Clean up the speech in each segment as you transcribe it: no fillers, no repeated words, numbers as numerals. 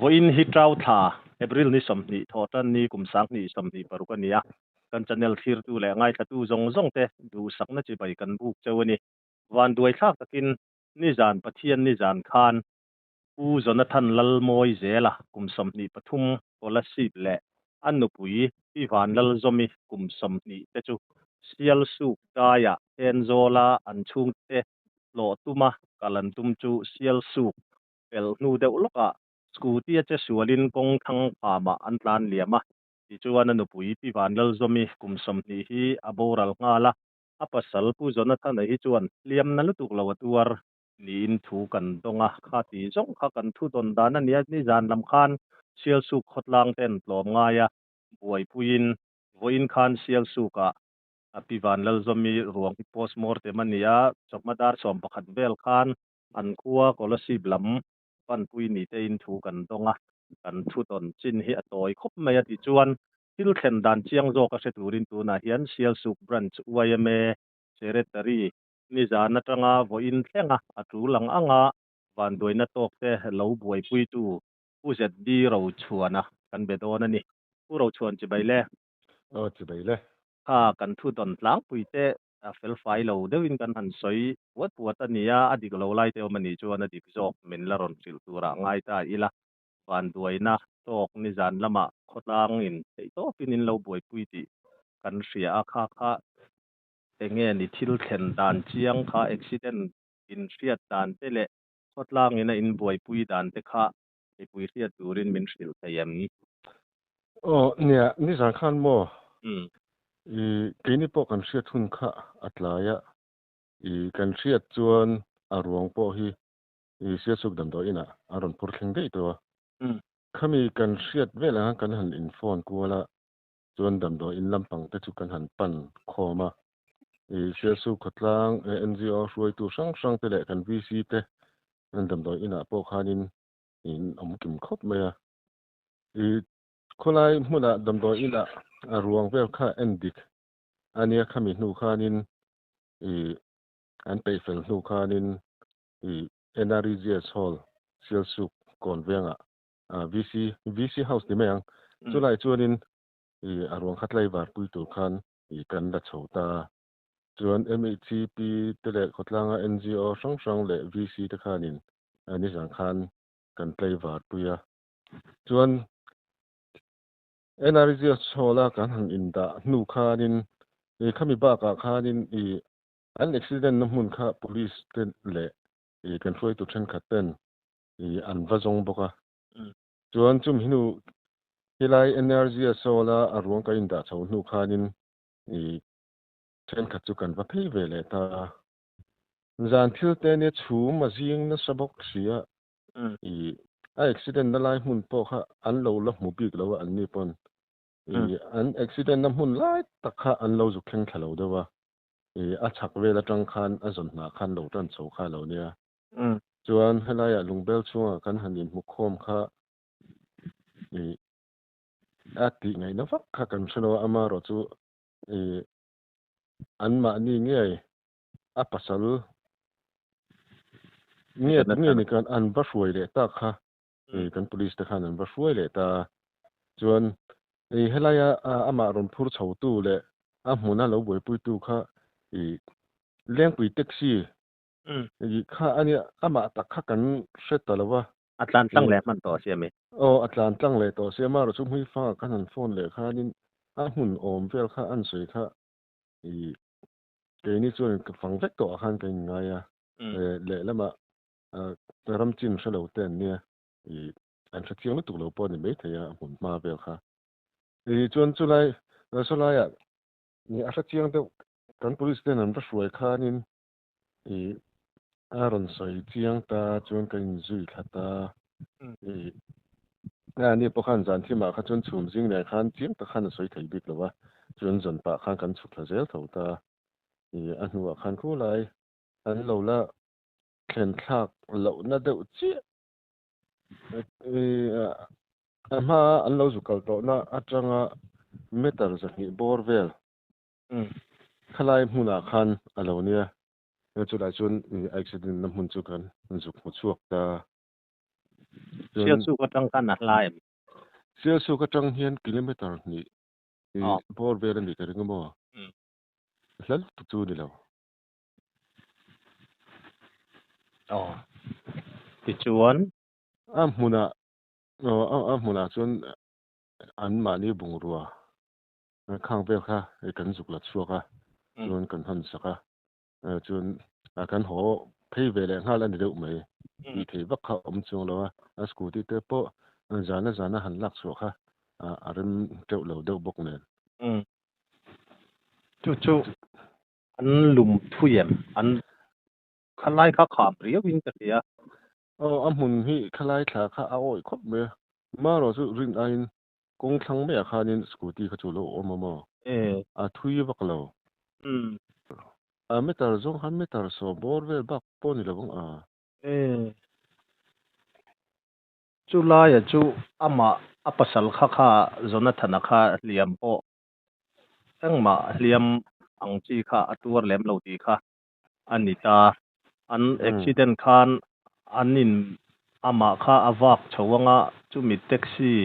voin hi trau tha April ni somni thotan ni kumsang ni somni parukania kan channel thir tu le ngai thatu zong te du sakna chi bai kan buk chawani wan duai thak takin ni zan pathian ni zan khan u Jonathan lalmoi zela kumsomni pathum policy le annupui pi van lal zomi kumsomni te chu sial su kaya enzola anchung te lo tuma kalantum chu sial su pel nu de uloka scooty che sualin kong thang pama antlan liama ti chuan anupui pi van lal zomi kumsomni hi aboral ngala apasal pu Jonathan hi chuan liam na lutuk lawatuar niin thu kan donga khati zong kha kan thu don dana nia ni zan lam khan sial su khotlang ten tlom nga ya buai puin voin khan sial su ka apivan lal zomi ruang post mortem ania chokmadar som pakhat bel khan an khuwa kolasi blam pan pui ni te in thu kan donga kan thu don chin hi atoi khop mai ati chuan til thlen dan chiang zo ka se turin tu na hian sial su branch YMA secretary ni zana tanga voin thlenga atu lang anga van doina tok te lo buai pui tu UZD ro chuana kan bedona ni u ro chuan chi bai le chi bai le kan thu don tlang pui te fel fai lo dewin kan han soi wat puat ania adik lo lai te mani chuan adik zok min la ron sil tura ngai ta ila van doina tok ni zan lama khotlang in te to pinin lo buai pui ti kan ria kha enge ni thil thlen dan chiang kha accident in riat dan te le khotlang ina in buai pui dan te kha e pui riat turin min sil thayam ni nia ni zan khan mo kini po kan riat hun kha atlaya kan riat chuan arwang po hi sia suk dam do ina aron pur thleng dei to khami kan riat vela kan han in phone kuala chuan dam do in lampang te chu kan han pan khoma sia su khotlang NGO ruai tu sang te le kan VC te nan dam do ina po khanin in kim khop maya kholai hmuna dam do ina ruang vel kha endik ania khami nu khanin an pe fel nu khanin NRGS hall sil su kon venga VC house ti mayang chulai chuanin arwang khatlai war pui tu khan kan da chhota chuan MHCP te le khotlanga NGO sang le VC te khanin ani jang khan kan play war puya chuan NRGS hola kan han inda nu khanin khami ba ka khanin an accident na mun kha police ten le kan foi tu then khaten an vazong boka chuan chum hinu hilai NRGS hola arwang ka inda chho nu khanin then khat chu kan va phei ve le ta zan thil te ne chu ma jing na sabok sia accident na lai mun po kha an lo la mu bik lo an ni pon an accident na mun lai takha an lo zu khleng thalo dewa a chak vela tang khan a zon na khan lo tan chho kha lo nia chuan helaya lungbel chunga kan hanin mu khom kha ati ngai na vak kha kan chano ama ro chu an ma ni nge a pasal nge ni kan an va hruai le ta kha kan police te khan an va hruai le ta chuan helaya ama ron phur chho tu le a hmuna lo boi pui tu kha leng pui taxi kha ani ama tak kha kan setalawa atlan tang le man to siami atlan tang le to siama ro chu hui fa kan han phone le kha nin a hun om vel kha an soi kha ke ni chuan ka fang vek to khan kan ngaya le lama ram chin shalo ten nia an thatiang tu lo po ni me thaya hun ma vel kha chuan chulai solaya ni a thatiang te kan police ten an ruai khanin aron soi chiang ta chuan kan zui khata ni po khan zan thima kha chuan chhum jing le khan chiang ta khan soi thei bik lowa chuan zon pa khan kan chuk la zel thota a hnuwa khan khu lai an lo la khen thak lo na deuh chi ama an lo zu kal to na atanga meter zakhi borvel khalai hmuna khan alo nia chu lai chun accident na hmun chu kan zuk mu chuak ta เสียสู้ก็ต้องกันนัดลายเสียสู้ก็จังเฮียนกิโลเมตรนี่บอร์เวลนี่ก็งบ่แล้วจู่นี่แล้วติจวนมุนะมุนะจนอันมานี่บุงรัวข้างเบลค่ะกันสุกละชัวค่ะจนกันหันสักจนกันโหเพย์เวลงาลันเดือไหมอีเทวักเขาจงแล้วสกูที่เตปจานะหันลักชัวค่ะอารมณ์เจ้าเหล่าเดือบกเนี่ยจู่อันลุมทุยมอันคลายข้าขามเรียวิ่งตะเกียมุนที่คลายขาข้าเอาอีกครบเมื่อมาเราจะรินอินกงทั้งไม่อาคานินสกูตี้เขาจูโลมาทุยวักเราไม่ตารจงหันไม่ตารสอบอร์เวลบักปนี่ละบงจู่ลายจู่อามาอปัสสลข้าจนธนาคาเลียมโอตั้งมาเลียมอังจีข้าตัวเลียมเหล่าดีข้าอันนี้ตาอันอุบิเหตุคันอันนินอามาข้าอวักชาวงะจู่มีแท็กซี่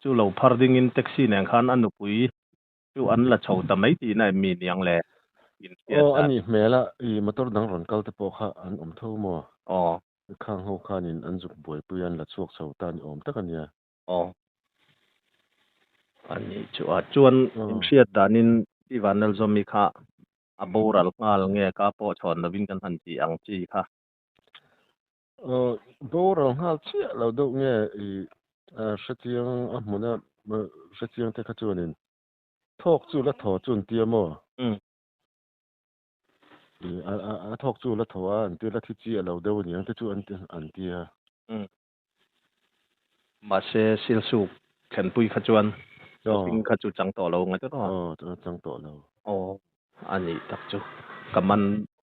จู่เราพาร์ดิ้งอินแท็กซี่เนี่ยคันอันนุปุยจู่อันละชาวทำไมตีน่ะมีอย่างเล่อันนี้แม่ละมอเตอร์ดังรอนกัลตะโปค่ะอันทุ่มมัวข้างหัวขานินอันจุกบวยปุยันละชวกชาวตานตะกันเนี่ยอันนี้จวนเสียดานินที่วันนั้นจะมีค่ะอบอรัลงาลเงี้ยก็พอชอนนวิ่งกันทันทีอังจีค่ะบอรัลงาลเชี่ยเราดูเงี้ยเสียงมุนะเสียงเทคจวนินทอกจูละถอจุนเตียมัวทอกจูละถออันเตียละที่จีเราดูเนี่ยที่จูอันเตียมาเสียสิลสุกเข็นปุยขจวนวิ่งขจูจังต่อเราไงตัวจังต่อเราอันนี้ตักจูกับมัน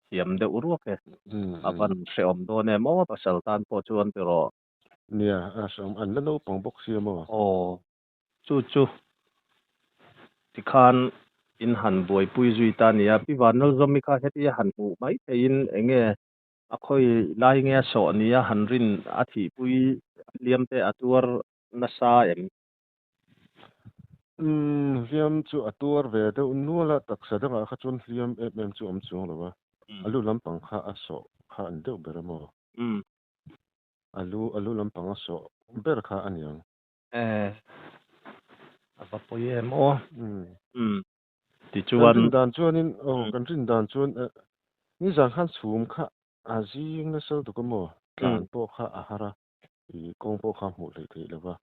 เทียมเดือดรัวแค่วันเสียมตัวเนี่ยมั่วปัสสาวะพอชวนตัวเนี่ยอันนั้นเราปองบกเสียมั่วจู่ที่คานอินหันบวยปุยจุยตานี่พี่วันนั้นจะมีค่าเฮ็ดหันหูไหมแต่อินเงี้ยค่อยไล่เงี้ยสอนนี่หันรินอาทิปุยเลี้ยมแต่ตัวนัสาเรียมจู่ตัวเวเดนัวละตักเสด็จข้าจนเรียมจู่จงหรือวะอลูลำปังข้าสอข้าอันเดียวเบรมอลูลำปังสอเบรข้าอันยังว่าปอยมติจวนดันจวนนี่กันรินดันจวนนี่จะขันสูงข้าอาจีงนั่นสุดก็มั่วการพวกข้าอาหารกงพวกข้าหมดเลยทีหรือวะ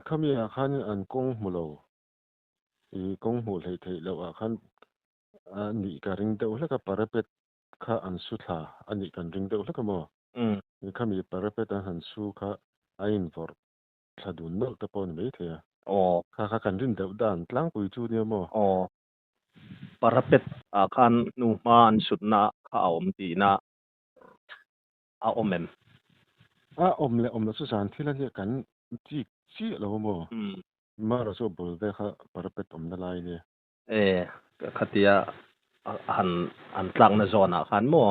ข้ามีอาคารอันกงหมดแล้วกงหมดเลยทีแล้วอาคารอันนี้การริงเดียวแล้วก็ปาร์เปตข้าอันสุดท้ายอันนี้การริงเดียวแล้วก็มั่วข้ามีปาร์เปตอันสุดข้าอินฟอร์ถ้าดูนอลตะปอนไม่เทียข้ากันริงเดียวด้านกลางปุยจูเนี่ยมั่วปาร์เปตอาคารนูมาอันสุดน่ะข้าอมตีน่ะอมละสุสานที่ละเนี่ยกันจี้เรามั่วมาเราชอบบอกได้ค่ะปาร์เปตละลายเนี่ยขัดยาหันกลางในโซนอาคารมั่ว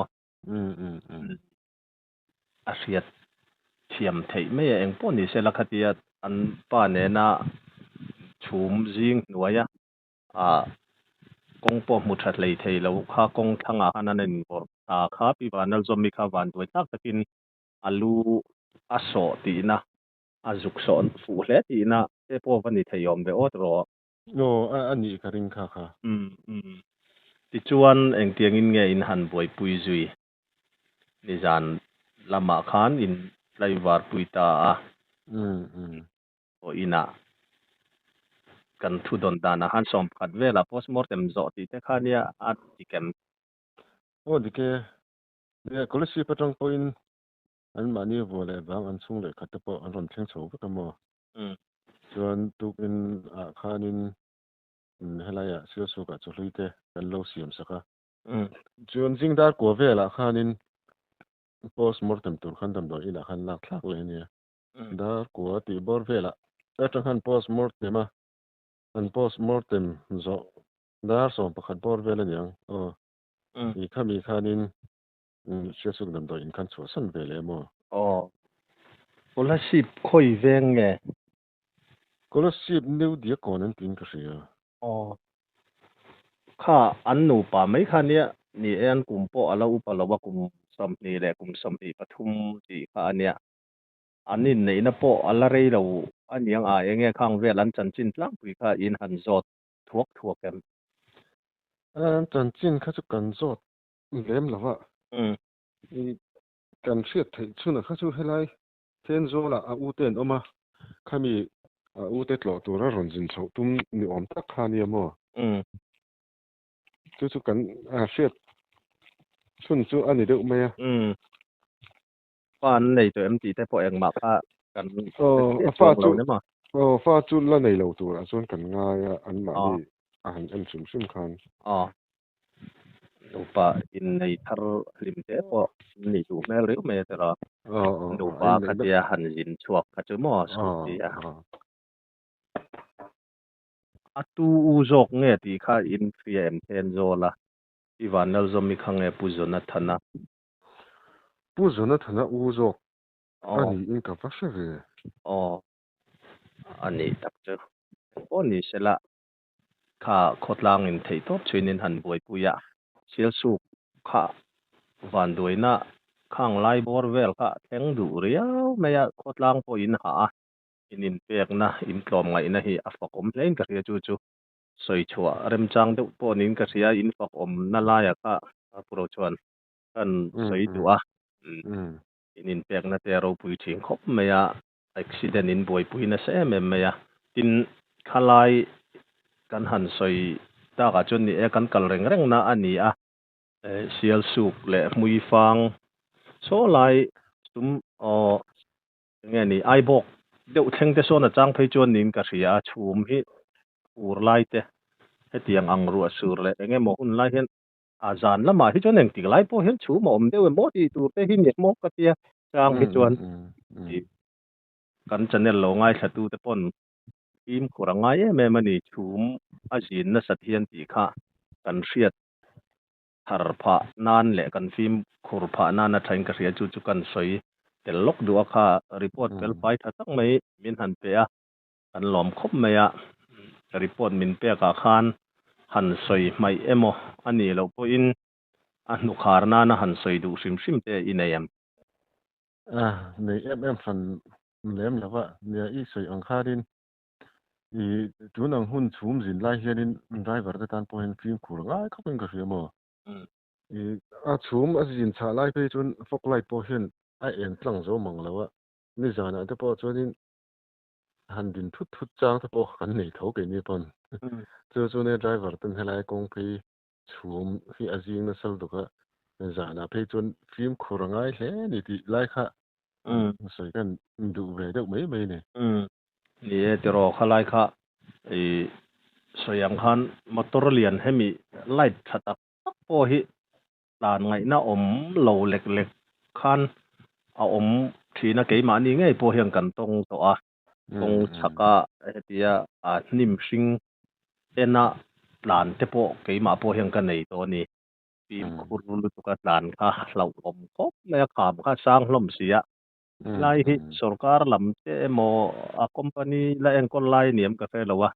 อาเซียเทียมไทยไม่เองป้อนนี่เสละขัดยาอันป้าเนี่ยนะชุมจิงหน่วยกงปอมุทัดเลยไทยแล้วข้ากงทั้งอาคารนั้นเองบอกข้าปีวันนั้นจะมีข้าวันด้วยตักตะกินอาลูอาโซตีนะอาจุกโซนฟูเลตีนะพวกวันนี้ไทยยอมไปอดรออันนี้ก็ริงค่ะติจวนเองเตียงอินเงอินหันบวยปุยจุยนิจานลำมาขานอินไลวาร์ปุยตาโออินะกันทุดอนดานะฮันสอมขัดเวลา postmortem จอดที่ข้าเนี่ยอัดที่เก็มดิเกเนี่ยก็เลยสิปะจังปอยน์อันมานี่วัวเลยบางอันสูงเลยขัดตะปออันรอนเชียงโฉบก็มั่วส่วนตุกินข้านินเฮลัยเสียสุกัดจุลุยเตกันโลเสียมสักส่วนสิ่งดาร์กว่าเวลาข้านิน postmortem ตัวขันดำดอยละขันลักเลยเนี่ยดาร์กว่าที่บอร์เวลาแต่จังขัน postmortem อัน postmortem จอดาร์สองประคันบอร์เวลาเนี่ยอีข้านินเสียสุกดำดอยขันชัวสันเวลามั่ว scholarship ค่อยแวงแง scholarship นิวเดียก่อนนั้นตินก็เสียอ๋อค่าอันหนูป่าไม่ค่ะเนี่ยนี่อันกลุ่มปอแล้วอุปละว่ากลุ่มสัมนี่แหละกลุ่มสัมปีปทุมที่ค่ะอันเนี้ยอันนี้ในนะปออะไรเราอันยังอย่างเงี้ยข้างเวลันจันจินลังปุยค่ะอินหันจอดทั่วกันจันจินเขาจะกันจอดเล่มแล้วว่ากันเสียดชุนเขาจะให้ไล่เทนโซละอูเตนออกมาเขามีอูเตตหล่อตัวละรอนจินเขาตุ้มนี่ออมตักคานี่มั้งจู่ๆกันเสียดชุนจู่อันนี้เด้อไหมฟ้าในตัวเอ็มจีแต่พอเองมาค่ะกันฟ้าจู่ฟ้าจู่ละในเราตัวละส่วนกันง่ายอันมานี่อันสุ่มคันดูป่าอินในทาร์ลิมเตปอนี่ดูแม่เร็วแม่แต่ละดูป่าคดีหันยินชวกขจมอสุติtu uzok nge ti kha in friem ten zola ivanel zomi khange puzona thana uzok ani in ka fashe ani takche oni sela kha khotlang in thei top chinin han boi puya sil su kha van doina khang lai bor vel kha theng du riau meya khotlang po in ha inin pek na in tlom ngai na hi afakom plein ka ria chu soi chua rem chang de po nin ka ria in fakom na la ya ka pro chuan kan soi tua inin pek na te ro pui thing khop meya accident in boi pui na se meya tin khalai kan han soi ta ka chun ni e kan kal reng na ani sial suk le mui fang so lai sum nge ni ai bok deuh theng te so na chang phei chuan nin ka ria chhum hi ur lai te hetiang ang ru asur le enge mo hun lai hian azan lama hi chuan eng tik lai po hian chhum om deuh mo ti tur te hi ni mo ka tia chang hi chuan kan channel lo ngai thatu te pon im khurangai me mani chhum ajin na sathian ti kha kan riat thar pha nan le kan film khur pha nan na thain ka ria chu kan soi tel lok du kha report pel pai tha tak mai min han pe kan lom khop mai report min pe ka khan han soi mai emo ani lo po in anu kharna na han soi du sim te inayam nei fan lem lawa ne i soi ang kharin i tunang hun chum jin lai hianin driver ta tan po hen film khur ngai khopin ka riamo i chum jin cha lai pe chun fok lai po hen en tlang zo mang lawa ni jana te po chuanin han din thut chang te po kan nei tho ke ni pon chu ne driver tan helai kong phi chum hi ajing na sal du ka jana pe chun film khur ngai hle ni ti lai kha soi kan du ve deuh mai ne ni e te ro khalai kha soyang khan motor lian hemi light thatak po hi dan ngai na om lo lek khan om thina ke ma ni ngai po hian kan tong to tong chaka hetia nim sing ena plan te po ke ma po hian kan nei to ni pi khurulu tu ka plan kha lo om khop me kham kha sang hlom sia lai hi sarkar lam te mo company la en kon lai niam ka fe lawa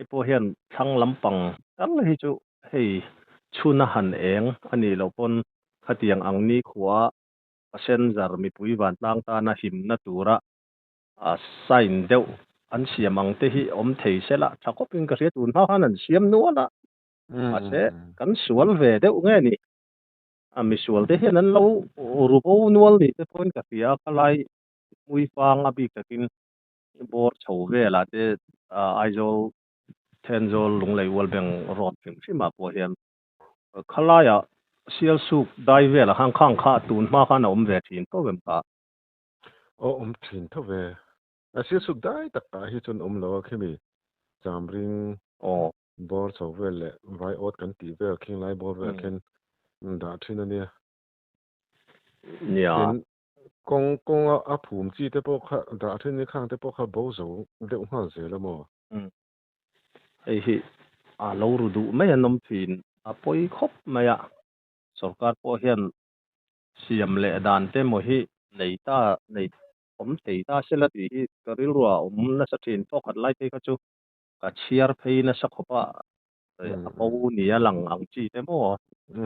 po hian thang lampang kal hi chu hei chuna han eng ani lo pon khatiang ang ni khuwa passenger mi pui van tlang ta na him na tura sign deuh an siamang te hi om thei sela thakopin ka ria tun ha hanan siam nuala ase kan sual ve deuh nge ni mi sual te hian an lo rubo nual ni te point ka ria kalai mui fang abi takin bor chho ve la te aizol tenzol lunglei walbeng rot phim po hian khalaya sial suk dai ve la khang kha tun ma kha na om ve thin to vem ka om thin to ve sial suk dai tak ka hi chun om lo khemi chamring bor chho ve le vai ot kan ti ve king lai bor ve ken da thina nia kong a phum chi te po kha da thin ni khang te po kha bo zo de ha ze la mo ei hi lo ru du mai anom phin poi khop maya sarkar po hian siam le dan te mo hi nei ผมตีตาเสละตีก็ริรัวนะสะทินพอกันไล่ไปก็จุก็เชียร์เพนะสักขบะเอานี่หลังอังจีแต่บ่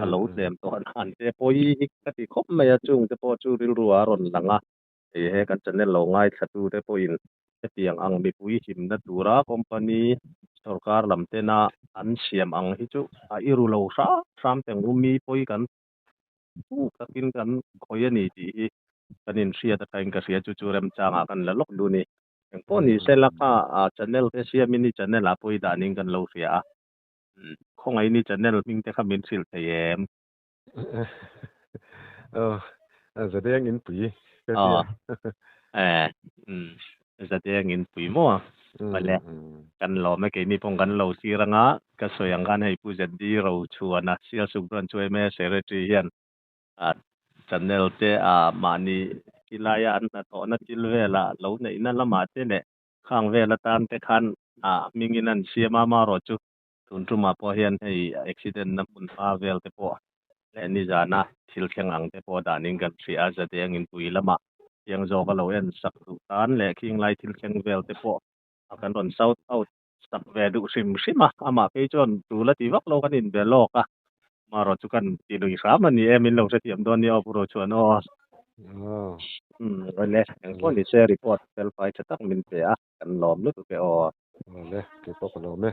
ฮัลโหลเต็มตอนอันแต่ปอยอีกติคบไม่จุงแต่พอจูริรัวรอนหลังเฮกันจะเนลง่ายสะตูแต่ปอยเตียงอังมีปุยหิมนะตูราคอมพานีsarkar lam te na an siam ang hi chu a iru lo sa sam teng umi poi kan takin kan khoya ni ti kanin sia ta kain ka sia chu chu rem changa kan la lok du ni eng po ni se la ka channel te sia mini channel a poi da ning kan lo sia khongai ni channel ming te khamin sil te yem แสดงอินปุยก็สิแสดงอินปุยมัวไปแล้วกันรอไม่เกมีปงกันเราสิระงะก็สวยงกันให้ผู้จัดดีเราชวนนะเสียสุกรันช่วยแม่เสรีทีเฮียนchannel te mani kilaya an na to na tilvela lo nei na lama te ne khang vela tan te khan minginan siama ma ro chu tuntuma po hian hei accident na pun pa vel te po le ni jana thil kheng ang te po daning kan ri a za te angin pui lama yang zo ka lo en sak tu tan le king lai thil kheng vel te po akan ron south out sak ve du sim sima ama pe chon tu la ti wak lo kan in be lo ka maro chu kan ti lu sama ni emin lo setiam don ni opuro chuan le ang pon ni share report self fight tak min pe kan lom lu pe le ke pok lo me